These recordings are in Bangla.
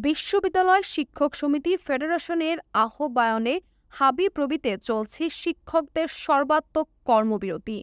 বিশ্ববিদ্যালয় শিক্ষক সমিতি ফেডারেশনের আহ্বায়নে হাবিপ্রবিতে চলছে শিক্ষকদের সর্বাত্মক কর্মবিরতি।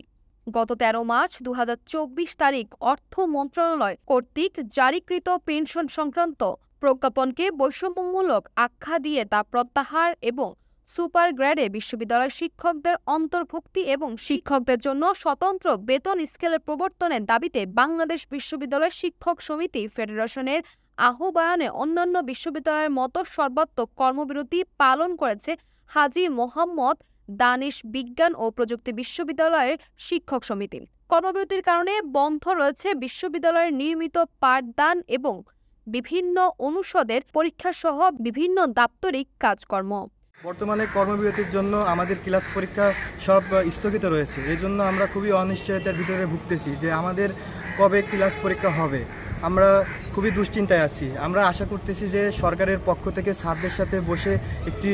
গত ১৩ মার্চ ২০২৪ তারিখ অর্থ মন্ত্রণালয় কর্তৃক জারিকৃত পেনশন সংক্রান্ত প্রজ্ঞাপনকে বৈষম্যমূলক আখ্যা দিয়ে তা প্রত্যাহার এবং সুপার গ্রেডে বিশ্ববিদ্যালয় শিক্ষকদের অন্তর্ভুক্তি এবং শিক্ষকদের জন্য স্বতন্ত্র বেতন স্কেলের প্রবর্তনের দাবিতে বাংলাদেশ বিশ্ববিদ্যালয় শিক্ষক সমিতি ফেডারেশনের আহ্বায়নে অন্যান্য বিশ্ববিদ্যালয়ের মতো সর্বাত্মক কর্মবিরতি পালন করেছে হাজী মোহাম্মদ দানিশ বিজ্ঞান ও প্রযুক্তি বিশ্ববিদ্যালয়ের শিক্ষক সমিতি। কর্মবিরতির কারণে বন্ধ রয়েছে বিশ্ববিদ্যালয়ের নিয়মিত পাঠদান এবং বিভিন্ন অনুষদের পরীক্ষাসহ বিভিন্ন দাপ্তরিক কাজকর্ম। বর্তমানে কর্মবিরতির জন্য আমাদের ক্লাস পরীক্ষা সব স্থগিত রয়েছে। এই জন্য আমরা খুবই অনিশ্চয়তার ভিতরে ভুগতেছি যে আমাদের কবে ক্লাস পরীক্ষা হবে। আমরা খুবই দুশ্চিন্তায় আছি। আমরা আশা করতেছি যে সরকারের পক্ষ থেকে ছাত্রদের সাথে বসে একটি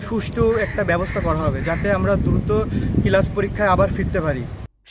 সুষ্ঠু একটা ব্যবস্থা করা হবে, যাতে আমরা দ্রুত ক্লাস পরীক্ষায় আবার ফিরতে পারি।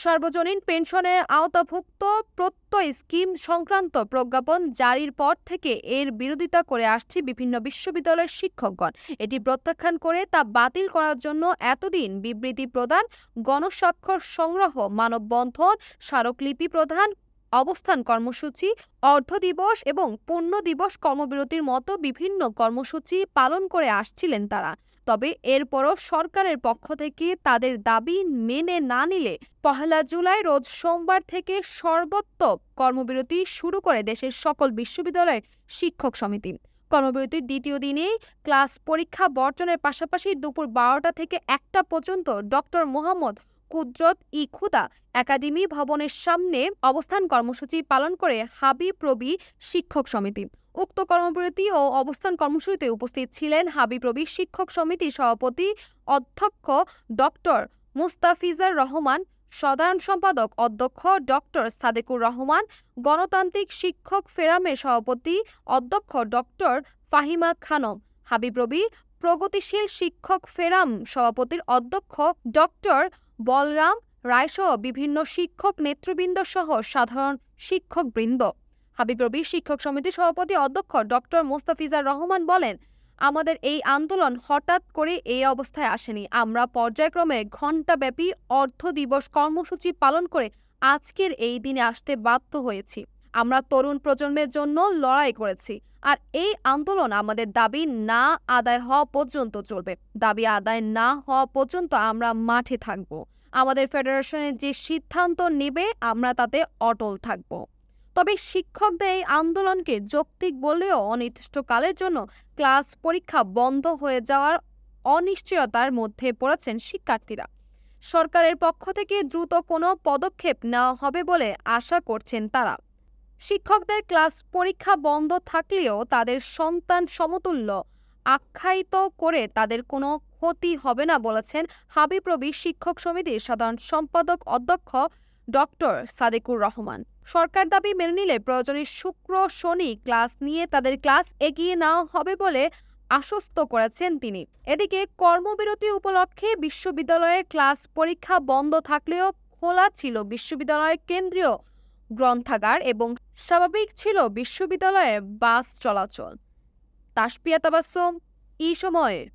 সার্বজনীন পেনশনের আওতাভুক্ত প্রত্যয় স্কিম সংক্রান্ত প্রজ্ঞাপন জারির পর থেকে এর বিরোধিতা করে আসছে বিভিন্ন বিশ্ববিদ্যালয়ের শিক্ষকগণ। এটি প্রত্যাখ্যান করে তা বাতিল করার জন্য এতদিন বিবৃতি প্রদান, গণস্বাক্ষর সংগ্রহ, মানববন্ধন, স্মারকলিপি প্রদান, অবস্থান কর্মসূচি, অর্ধ দিবস এবং পূর্ণ দিবস কর্মবিরতির মতো বিভিন্ন কর্মসূচি পালন করে আসছিলেন তারা। তবে এরপরও সরকারের পক্ষ থেকে তাদের দাবি মেনে না নিলে ১ জুলাই রোজ সোমবার থেকে সর্বাত্মক কর্মবিরতি শুরু করে দেশের সকল বিশ্ববিদ্যালয়ের শিক্ষক সমিতি। কর্মবিরতির দ্বিতীয় দিনে ক্লাস পরীক্ষা বর্জনের পাশাপাশি দুপুর ১২টা থেকে ১টা পর্যন্ত ডক্টর মোহাম্মদ কুদরত ই খুদা একাডেমি ভবনের সামনে অবস্থান কর্মসূচি পালন করে হাবিপ্রবি শিক্ষক সমিতি। উক্ত কর্মবিরতি ও অবস্থান কর্মসূচিতে উপস্থিত ছিলেন হাবিপ্রবি শিক্ষক সমিতির সভাপতি অধ্যক্ষ ডক্টর মুস্তাফিজার রহমান, সাধারণ সম্পাদক অধ্যক্ষ ডক্টর সাদেকুর রহমান, গণতান্ত্রিক শিক্ষক ফোরামের সভাপতি অধ্যক্ষ ডক্টর ফাহিমা খানম, হাবিপ্রবি প্রগতিশীল শিক্ষক ফোরাম সভাপতির অধ্যক্ষ ডক্টর বলরাম রায়সহ বিভিন্ন শিক্ষক নেতৃবৃন্দ সহ সাধারণ শিক্ষকবৃন্দ। হাবিপ্রবি শিক্ষক সমিতির সভাপতি অধ্যক্ষ ডক্টর মোস্তাফিজার রহমান বলেন, আমাদের এই আন্দোলন হঠাৎ করে এই অবস্থায় আসেনি। আমরা পর্যায়ক্রমে ঘণ্টাব্যাপী অর্ধ দিবস কর্মসূচি পালন করে আজকের এই দিনে আসতে বাধ্য হয়েছি। আমরা তরুণ প্রজন্মের জন্য লড়াই করেছি, আর এই আন্দোলন আমাদের দাবি না আদায় হওয়া পর্যন্ত চলবে। দাবি আদায় না হওয়া পর্যন্ত আমরা মাঠে থাকব। আমাদের ফেডারেশনের যে সিদ্ধান্ত নেবে আমরা তাতে অটল থাকব। তবে শিক্ষকদের এই আন্দোলনকে যৌক্তিক বললেও অনির্দিষ্টকালের জন্য ক্লাস পরীক্ষা বন্ধ হয়ে যাওয়ার অনিশ্চয়তার মধ্যে পড়েছেন শিক্ষার্থীরা। সরকারের পক্ষ থেকে দ্রুত কোনো পদক্ষেপ নেওয়া হবে বলে আশা করছেন তারা। শিক্ষকদের ক্লাস পরীক্ষা বন্ধ থাকলেও তাদের সন্তান সমতুল্য আখ্যায়িত করে তাদের কোনো ক্ষতি হবে না বলেছেন হাবিপ্রবি শিক্ষক সমিতির সাধারণ সম্পাদক অধ্যক্ষ ডক্টর সাদেকুর রহমান। সরকার দাবি মেনে নিলে প্রয়োজনে শুক্র শনি ক্লাস নিয়ে তাদের ক্লাস এগিয়ে নেওয়া হবে বলে আশ্বস্ত করেছেন তিনি। এদিকে কর্মবিরতি উপলক্ষে বিশ্ববিদ্যালয়ের ক্লাস পরীক্ষা বন্ধ থাকলেও খোলা ছিল বিশ্ববিদ্যালয়ের কেন্দ্রীয় গ্রন্থাগার এবং স্বাভাবিক ছিল বিশ্ববিদ্যালয়ের বাস চলাচল। তাসপিয়া তাবাসসুম, ই সময়ের।